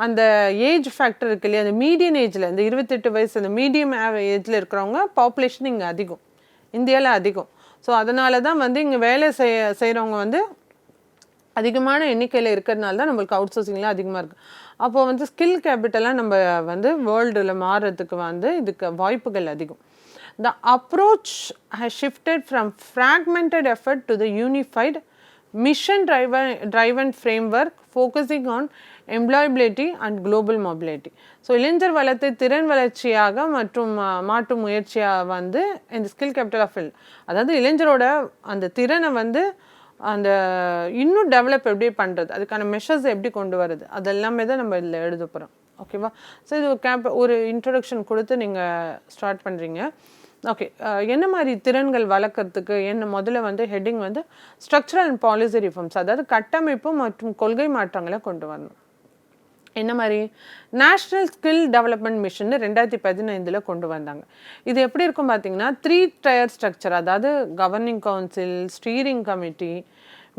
அந்த ஏஜ் ஃபேக்டர் இருக்கு இல்லையா, அந்த மீடியன் ஏஜில் இந்த 28 வயசு அந்த மீடியம் ஏஜில் இருக்கிறவங்க பாப்புலேஷன் இங்கே அதிகம், இந்தியாவில் அதிகம். ஸோ அதனால தான் வந்து இங்கே வேலை செய்கிறவங்க வந்து அதிகமான எண்ணிக்கையில் இருக்கிறதுனால தான் நம்மளுக்கு அவுட் சோர்சிங்லாம் அதிகமாக இருக்குது. அப்போது வந்து ஸ்கில் கேபிட்டலாக நம்ம வந்து வேர்ல்டில் மாறுறதுக்கு வந்து இதுக்கு வாய்ப்புகள் அதிகம். The approach has shifted from fragmented effort to the unified mission-driven framework focusing on employability and global mobility. So இளைஞர் வளத்தை திறன் வளர்ச்சியாக மற்றும் மாற்றும் முயற்சியாக வந்து இந்த ஸ்கில் கேபிட்டல் ஆஃப் ஃபீல்ட், அதாவது இளைஞரோட அந்த திறனை வந்து அந்த இன்னும் டெவலப் எப்படி பண்ணுறது, அதுக்கான மெஷர்ஸ் எப்படி கொண்டு வருது, அதெல்லாமே தான் நம்ம இதில் எழுத போகிறோம். ஓகேவா? ஸோ இது ஒரு இன்ட்ரொடக்ஷன் கொடுத்து நீங்கள் ஸ்டார்ட் பண்ணுறீங்க. ஓகே, என்ன மாதிரி திறன்கள் வளர்க்குறதுக்கு என்ன முதல்ல வந்து ஹெட்டிங் வந்து ஸ்ட்ரக்சரல் அண்ட் பாலிசி ரிஃபார்ம்ஸ், அதாவது கட்டமைப்பு மற்றும் கொள்கை மாற்றங்களை கொண்டு வரணும். என்ன மாதிரி நேஷ்னல் ஸ்கில் டெவலப்மெண்ட் மிஷன் 2015 கொண்டு வந்தாங்க. இது எப்படி இருக்கும் பார்த்தீங்கன்னா 3 tier ஸ்ட்ரக்சர், அதாவது governing council, steering committee,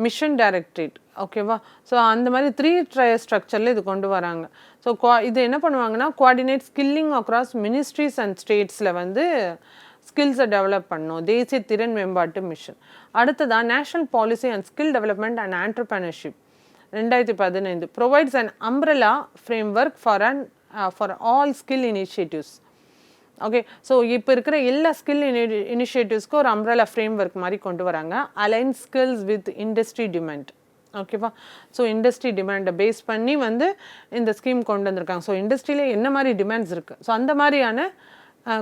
mission directorate. ஓகேவா? ஸோ அந்த மாதிரி 3 tier ஸ்ட்ரக்சரில் இது கொண்டு வராங்க. ஸோ இது என்ன பண்ணுவாங்கன்னா coordinate skilling across ministries and ஸ்டேட்ஸில் வந்து ஸ்கில்ஸை டெவலப் பண்ணணும், தேசிய திறன் மேம்பாட்டு மிஷன். அடுத்ததான் national policy and skill development and entrepreneurship 2015 provides an umbrella framework for all skill initiatives. Okay, so இப்போ இருக்கிற எல்லா ஸ்கில் இனிஷியேட்டிவ்ஸ்க்கும் ஒரு அம்ப்ரெலா ஃப்ரேம்வொர்க் மாதிரி கொண்டு வராங்க. Align skills with industry demand. ஓகேவா? ஸோ இண்டஸ்ட்ரி டிமாண்டை பேஸ் பண்ணி வந்து இந்த ஸ்கீம் கொண்டு வந்திருக்காங்க. ஸோ இண்டஸ்ட்ரியில் என்ன மாதிரி டிமாண்ட்ஸ் இருக்குது, ஸோ அந்த மாதிரியான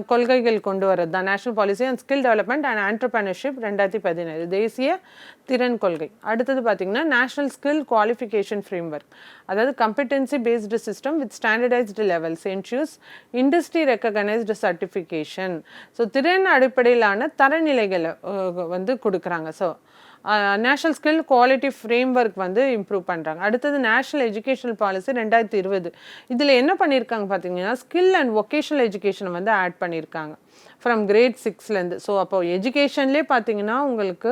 கொள்கைகள் கொண்டு வரது தான் national policy and skill development and entrepreneurship 2017 தேசிய திறன் கொள்கை. அடுத்தது பார்த்திங்கன்னா நேஷனல் ஸ்கில் குவாலிஃபிகேஷன் ஃப்ரேம்வொர்க், அதாவது competency based system with standardised levels ensures industry recognised certification. So திறன் அடிப்படையிலான தரநிலைகளை வந்து கொடுக்குறாங்க. So national skill quality framework வந்து இம்ப்ரூவ் பண்ணுறாங்க. அடுத்தது நேஷ்னல் எஜுகேஷனல் பாலிசி 2020. இதில் என்ன பண்ணியிருக்காங்க பார்த்தீங்கன்னா ஸ்கில் அண்ட் வொக்கேஷனல் எஜுகேஷனை வந்து ஆட் பண்ணியிருக்காங்க ஃப்ரம் கிரேட் 6லேருந்து. ஸோ அப்போ எஜுகேஷன்லேயே பார்த்தீங்கன்னா உங்களுக்கு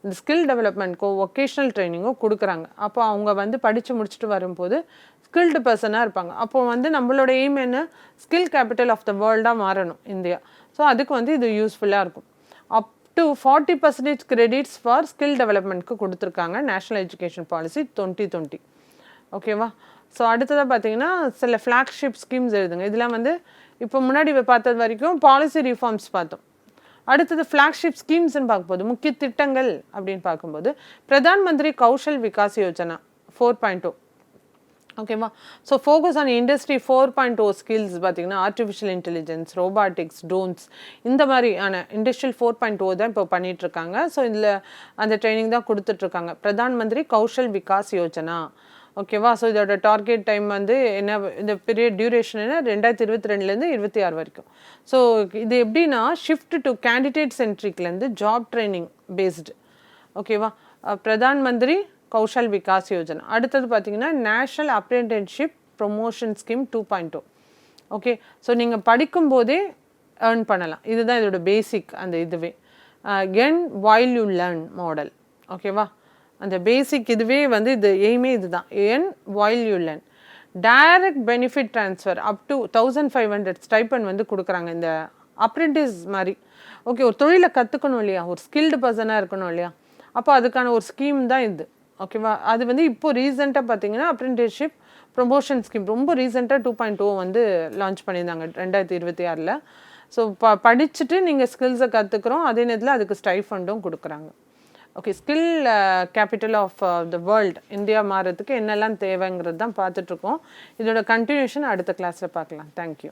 இந்த ஸ்கில் டெவலப்மெண்ட்க்கோ வொக்கேஷனல் ட்ரைனிங்கோ கொடுக்குறாங்க. அப்போ அவங்க வந்து படித்து முடிச்சுட்டு வரும்போது ஸ்கில்டு பர்சனாக இருப்பாங்க. அப்போது வந்து நம்மளோட எய்ம் என்ன, ஸ்கில் கேபிட்டல் ஆஃப் த வேர்ல்டாக மாறணும் இந்தியா. ஸோ அதுக்கு வந்து இது யூஸ்ஃபுல்லாக இருக்கும். to 40% கிரெடிட்ஸ் ஃபார் ஸ்கில் டெவலப்மெண்ட்க்கு கொடுத்துருக்காங்க நேஷ்னல் எஜுகேஷன் பாலிசி 2020. ஓகேவா? ஸோ அடுத்ததாக பார்த்தீங்கன்னா சில ஃப்ளாக்ஷிப் ஸ்கீம்ஸ் எழுதுங்க. இதெல்லாம் வந்து இப்போ முன்னாடி பார்த்தது வரைக்கும் பாலிசி ரிஃபார்ம்ஸ் பார்த்தோம். அடுத்தது ஃப்ளாக்ஷிப் ஸ்கீம்ஸ்ன்னு பார்க்கும்போது முக்கிய திட்டங்கள் அப்படின்னு பார்க்கும்போது பிரதான் மந்திரி கௌஷல் விகாஸ் யோஜனா 4.0. ஓகேவா? So focus on industry 4.0 skills பார்த்தீங்கன்னா ஆர்டிஃபிஷியல் இன்டெலிஜென்ஸ், ரோபாட்டிக்ஸ், ட்ரோன்ஸ், இந்த மாதிரியான இண்டஸ்ட்ரியல் 4.0 தான் இப்போ பண்ணிகிட்ருக்காங்க. ஸோ இதில் அந்த ட்ரைனிங் தான் கொடுத்துட்ருக்காங்க. பிரதான் மந்திரி கௌஷல் விகாஸ் யோஜனா. ஓகேவா? ஸோ இதோட டார்கெட் டைம் வந்து என்ன, இந்த பீரியட் டியூரேஷன் என்ன 2022லேருந்து 26 வரைக்கும். ஸோ இது எப்படின்னா ஷிஃப்ட் டு கேண்டிடேட் சென்ட்ரிக்லேருந்து ஜாப் ட்ரைனிங் பேஸ்டு. ஓகேவா? பிரதான் மந்திரி கௌஷல் விகாஸ் யோஜனா. அடுத்தது பார்த்தீங்கன்னா national apprenticeship promotion scheme 2.0. Okay, so நீங்கள் படிக்கும்போதே ஏர்ன் பண்ணலாம். இதுதான் இதோட பேசிக் அந்த இதுவே. Earn while you learn model. ஓகேவா? அந்த பேசிக் இதுவே வந்து இது எய்மே இதுதான். Earn while you learn. Direct benefit transfer up to 1500 stipend வந்து கொடுக்குறாங்க இந்த அப்ரெண்டிஸ் மாதிரி. ஓகே, ஒரு தொழிலை கற்றுக்கணும் இல்லையா, ஒரு ஸ்கில்டு பர்சனாக இருக்கணும் இல்லையா, அப்போ அதுக்கான ஒரு ஸ்கீம் தான் இது. ஓகேவா? அது வந்து இப்போ ரீசெண்டாக பார்த்தீங்கன்னா அப்ரெண்டிஸ்ஷிப் ப்ரொமோஷன் ஸ்கீம் ரொம்ப ரீசெண்டாக 2.0 வந்து லான்ச் பண்ணியிருந்தாங்க 2026. ஸோ படிச்சுட்டு நீங்கள் ஸ்கில்ஸை கற்றுக்குறோம், அதே நேரத்தில் அதுக்கு ஸ்டைஃபண்டும் கொடுக்குறாங்க. Okay, skill capital of the world India மாறதுக்கு என்னெல்லாம் தேவைங்கிறது தான் பார்த்துட்ருக்கோம். இதோட கண்டினியூஷன் அடுத்த கிளாஸில் பார்க்கலாம். தேங்க்யூ.